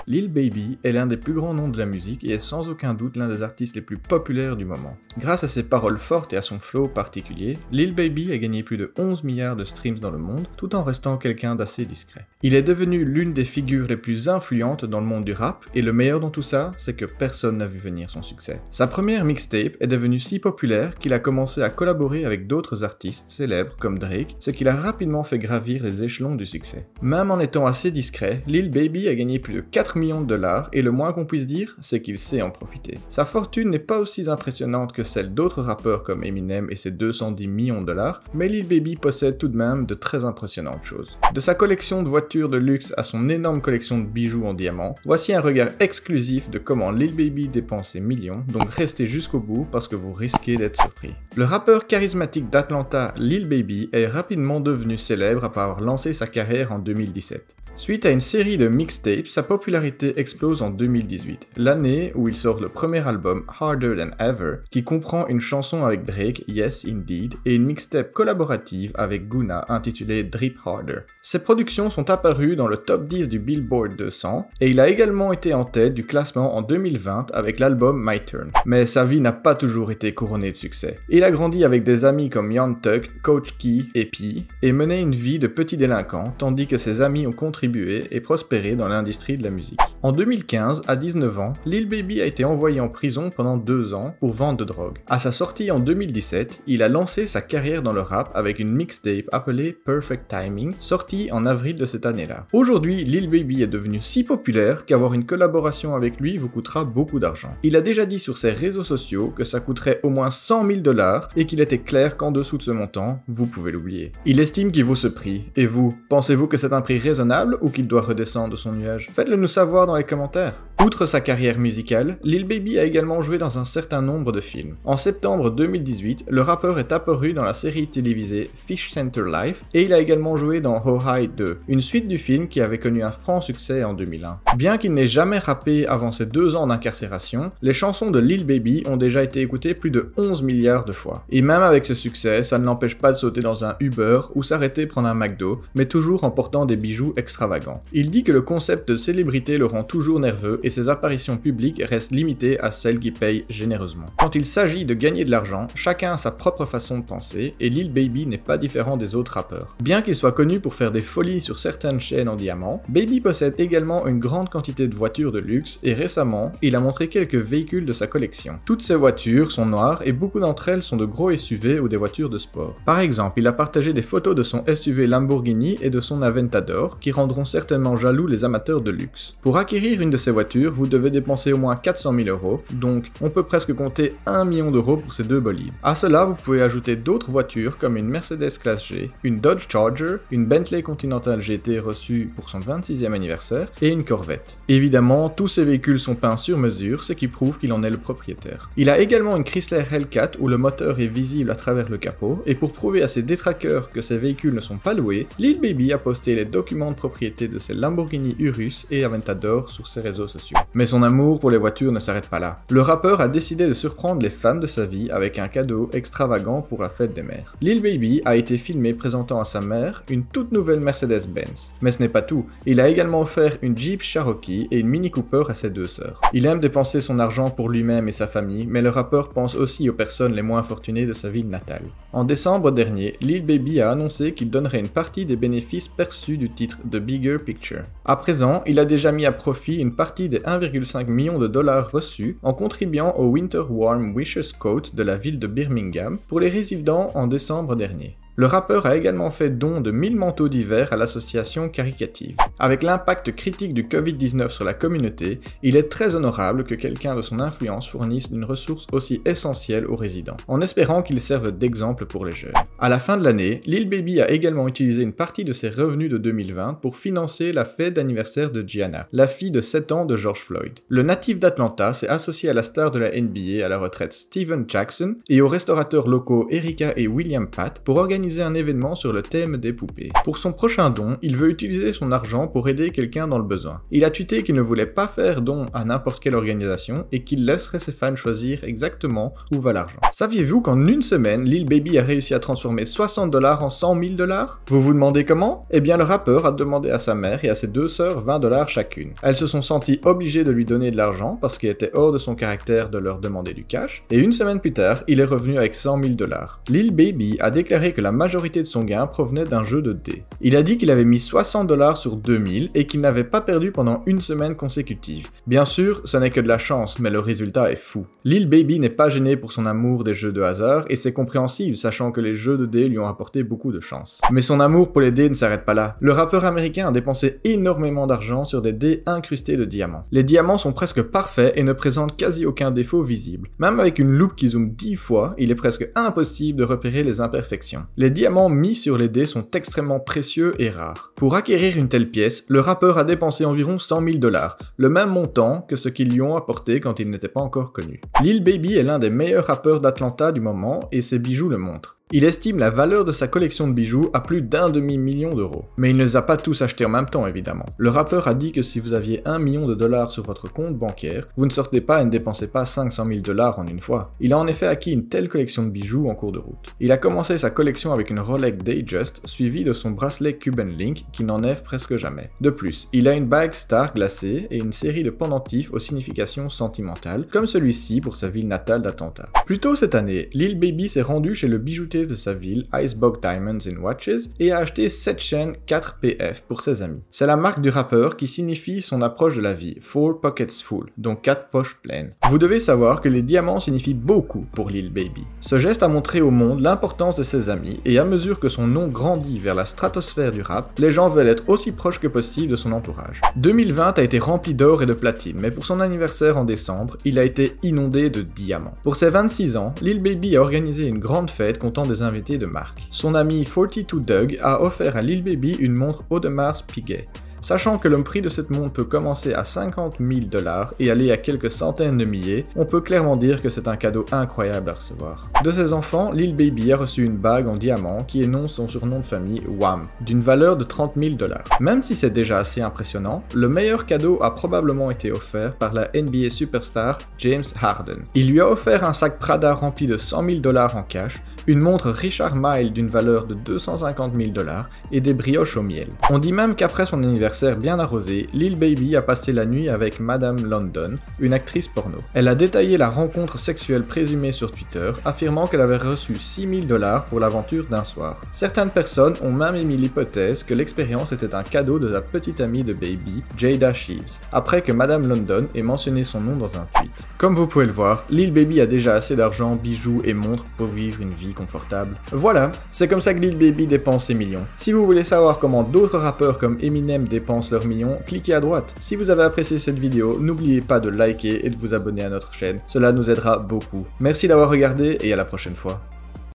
Lil Baby est l'un des plus grands noms de la musique et est sans aucun doute l'un des artistes les plus populaires du moment. Grâce à ses paroles fortes et à son flow particulier, Lil Baby a gagné plus de 11 milliards de streams dans le monde, tout en restant quelqu'un d'assez discret. Il est devenu l'une des figures les plus influentes dans le monde du rap, et le meilleur dans tout ça, c'est que personne n'a vu venir son succès. Sa première mixtape est devenue si populaire qu'il a commencé à collaborer avec d'autres artistes célèbres comme Drake, ce qui l'a rapidement fait gravir les échelons du succès. Même en étant assez discret, Lil Baby a gagné plus de 4 millions de dollars et le moins qu'on puisse dire, c'est qu'il sait en profiter. Sa fortune n'est pas aussi impressionnante que celle d'autres rappeurs comme Eminem et ses 210 millions de dollars, mais Lil Baby possède tout de même de très impressionnantes choses. De sa collection de voitures de luxe à son énorme collection de bijoux en diamant, voici un regard exclusif de comment Lil Baby dépense ses millions, donc restez jusqu'au bout parce que vous risquez d'être surpris. Le rappeur charismatique d'Atlanta, Lil Baby, est rapidement devenu célèbre après avoir lancé sa carrière en 2017. Suite à une série de mixtapes, sa popularité explose en 2018, l'année où il sort le premier album Harder Than Ever, qui comprend une chanson avec Drake, Yes Indeed, et une mixtape collaborative avec Gunna intitulée Drip Harder. Ses productions sont apparues dans le top 10 du Billboard 200, et il a également été en tête du classement en 2020 avec l'album My Turn. Mais sa vie n'a pas toujours été couronnée de succès. Il a grandi avec des amis comme Young Thug, Coach Key et P, et mené une vie de petit délinquant, tandis que ses amis ont contribué et prospéré dans l'industrie de la musique. En 2015, à 19 ans, Lil Baby a été envoyé en prison pendant 2 ans pour vente de drogue. À sa sortie en 2017, il a lancé sa carrière dans le rap avec une mixtape appelée Perfect Timing, sortie en avril de cette année-là. Aujourd'hui, Lil Baby est devenu si populaire qu'avoir une collaboration avec lui vous coûtera beaucoup d'argent. Il a déjà dit sur ses réseaux sociaux que ça coûterait au moins 100 000 $ et qu'il était clair qu'en dessous de ce montant, vous pouvez l'oublier. Il estime qu'il vaut ce prix. Et vous, pensez-vous que c'est un prix raisonnable ou qu'il doit redescendre de son nuage? Faites-le nous savoir dans les commentaires. Outre sa carrière musicale, Lil Baby a également joué dans un certain nombre de films. En septembre 2018, le rappeur est apparu dans la série télévisée Fish Center Life et il a également joué dans How High 2, une suite du film qui avait connu un franc succès en 2001. Bien qu'il n'ait jamais rappé avant ses 2 ans d'incarcération, les chansons de Lil Baby ont déjà été écoutées plus de 11 milliards de fois. Et même avec ce succès, ça ne l'empêche pas de sauter dans un Uber ou s'arrêter prendre un McDo, mais toujours en portant des bijoux extravagants. Il dit que le concept de célébrité le rend toujours nerveux et ses apparitions publiques restent limitées à celles qui payent généreusement. Quand il s'agit de gagner de l'argent, chacun a sa propre façon de penser et Lil Baby n'est pas différent des autres rappeurs. Bien qu'il soit connu pour faire des folies sur certaines chaînes en diamant, Baby possède également une grande quantité de voitures de luxe et récemment, il a montré quelques véhicules de sa collection. Toutes ces voitures sont noires et beaucoup d'entre elles sont de gros SUV ou des voitures de sport. Par exemple, il a partagé des photos de son SUV Lamborghini et de son Aventador qui rendront certainement jaloux les amateurs de luxe. Pour acquérir une de ces voitures, vous devez dépenser au moins 400 000 €, donc on peut presque compter 1 million d'euros pour ces 2 bolides. À cela, vous pouvez ajouter d'autres voitures comme une Mercedes Classe G, une Dodge Charger, une Bentley Continental GT reçue pour son 26e anniversaire et une Corvette. Évidemment, tous ces véhicules sont peints sur mesure, ce qui prouve qu'il en est le propriétaire. Il a également une Chrysler Hellcat où le moteur est visible à travers le capot, et pour prouver à ses détraqueurs que ces véhicules ne sont pas loués, Lil Baby a posté les documents de propriété de ses Lamborghini Urus et Aventador sur ses réseaux sociaux. Mais son amour pour les voitures ne s'arrête pas là. Le rappeur a décidé de surprendre les femmes de sa vie avec un cadeau extravagant pour la fête des mères. Lil Baby a été filmé présentant à sa mère une toute nouvelle Mercedes-Benz. Mais ce n'est pas tout, il a également offert une Jeep Cherokee et une Mini Cooper à ses 2 sœurs. Il aime dépenser son argent pour lui-même et sa famille, mais le rappeur pense aussi aux personnes les moins fortunées de sa ville natale. En décembre dernier, Lil Baby a annoncé qu'il donnerait une partie des bénéfices perçus du titre The Bigger Picture. À présent, il a déjà mis à profit une partie des 1,5 million de dollars reçus en contribuant au Winter Warm Wishes Coat de la ville de Birmingham pour les résidents en décembre dernier. Le rappeur a également fait don de 1000 manteaux d'hiver à l'association Caricative. Avec l'impact critique du Covid-19 sur la communauté, il est très honorable que quelqu'un de son influence fournisse une ressource aussi essentielle aux résidents, en espérant qu'il serve d'exemple pour les jeunes. À la fin de l'année, Lil Baby a également utilisé une partie de ses revenus de 2020 pour financer la fête d'anniversaire de Gianna, la fille de 7 ans de George Floyd. Le natif d'Atlanta s'est associé à la star de la NBA à la retraite Steven Jackson et aux restaurateurs locaux Erika et William Pat pour organiser organiser un événement sur le thème des poupées. Pour son prochain don, il veut utiliser son argent pour aider quelqu'un dans le besoin. Il a tweeté qu'il ne voulait pas faire don à n'importe quelle organisation et qu'il laisserait ses fans choisir exactement où va l'argent. Saviez-vous qu'en une semaine, Lil Baby a réussi à transformer 60 $ en 100 000 $? Vous vous demandez comment? Eh bien le rappeur a demandé à sa mère et à ses deux sœurs 20 $ chacune. Elles se sont senties obligées de lui donner de l'argent parce qu'il était hors de son caractère de leur demander du cash, et une semaine plus tard, il est revenu avec 100 000 $. Lil Baby a déclaré que la majorité de son gain provenait d'un jeu de dés. Il a dit qu'il avait mis 60 $ sur 2000 et qu'il n'avait pas perdu pendant une semaine consécutive. Bien sûr, ce n'est que de la chance, mais le résultat est fou. Lil Baby n'est pas gêné pour son amour des jeux de hasard et c'est compréhensible sachant que les jeux de dés lui ont apporté beaucoup de chance. Mais son amour pour les dés ne s'arrête pas là. Le rappeur américain a dépensé énormément d'argent sur des dés incrustés de diamants. Les diamants sont presque parfaits et ne présentent quasi aucun défaut visible. Même avec une loupe qui zoome 10 fois, il est presque impossible de repérer les imperfections. Les diamants mis sur les dés sont extrêmement précieux et rares. Pour acquérir une telle pièce, le rappeur a dépensé environ 100 000 $, le même montant que ce qu'ils lui ont apporté quand il n'était pas encore connu. Lil Baby est l'un des meilleurs rappeurs d'Atlanta du moment et ses bijoux le montrent. Il estime la valeur de sa collection de bijoux à plus d'1 demi-million d'euros. Mais il ne les a pas tous achetés en même temps évidemment. Le rappeur a dit que si vous aviez 1 million de dollars sur votre compte bancaire, vous ne sortez pas et ne dépensez pas 500 000 $ en une fois. Il a en effet acquis une telle collection de bijoux en cours de route. Il a commencé sa collection avec une Rolex Datejust suivie de son bracelet Cuban Link qui n'enlève presque jamais. De plus, il a une bague Star glacée et une série de pendentifs aux significations sentimentales, comme celui-ci pour sa ville natale d'Atlanta. Plus tôt cette année, Lil Baby s'est rendu chez le bijoutier de sa ville, Icebox Diamonds and Watches, et a acheté 7 chaînes 4PF pour ses amis. C'est la marque du rappeur qui signifie son approche de la vie, 4 pockets full, donc 4 poches pleines. Vous devez savoir que les diamants signifient beaucoup pour Lil Baby. Ce geste a montré au monde l'importance de ses amis, et à mesure que son nom grandit vers la stratosphère du rap, les gens veulent être aussi proches que possible de son entourage. 2020 a été rempli d'or et de platine, mais pour son anniversaire en décembre, il a été inondé de diamants. Pour ses 26 ans, Lil Baby a organisé une grande fête comptant des invités de marque. Son ami 42 Doug a offert à Lil Baby une montre Audemars Piguet. Sachant que le prix de cette montre peut commencer à 50 000 $ et aller à quelques centaines de milliers, on peut clairement dire que c'est un cadeau incroyable à recevoir. De ses enfants, Lil Baby a reçu une bague en diamant qui énonce son surnom de famille Wham, d'une valeur de 30 000 $. Même si c'est déjà assez impressionnant, le meilleur cadeau a probablement été offert par la NBA superstar James Harden. Il lui a offert un sac Prada rempli de 100 000 $ en cash, une montre Richard Mille d'une valeur de 250 000 $ et des brioches au miel. On dit même qu'après son anniversaire bien arrosé, Lil Baby a passé la nuit avec Madame London, une actrice porno. Elle a détaillé la rencontre sexuelle présumée sur Twitter, affirmant qu'elle avait reçu 6 000 $ pour l'aventure d'un soir. Certaines personnes ont même émis l'hypothèse que l'expérience était un cadeau de la petite amie de Baby, Jada Sheaves, après que Madame London ait mentionné son nom dans un tweet. Comme vous pouvez le voir, Lil Baby a déjà assez d'argent, bijoux et montres pour vivre une vie confortable. Voilà, c'est comme ça que Lil Baby dépense ses millions. Si vous voulez savoir comment d'autres rappeurs comme Eminem dépensent leurs millions, cliquez à droite. Si vous avez apprécié cette vidéo, n'oubliez pas de liker et de vous abonner à notre chaîne, cela nous aidera beaucoup. Merci d'avoir regardé et à la prochaine fois.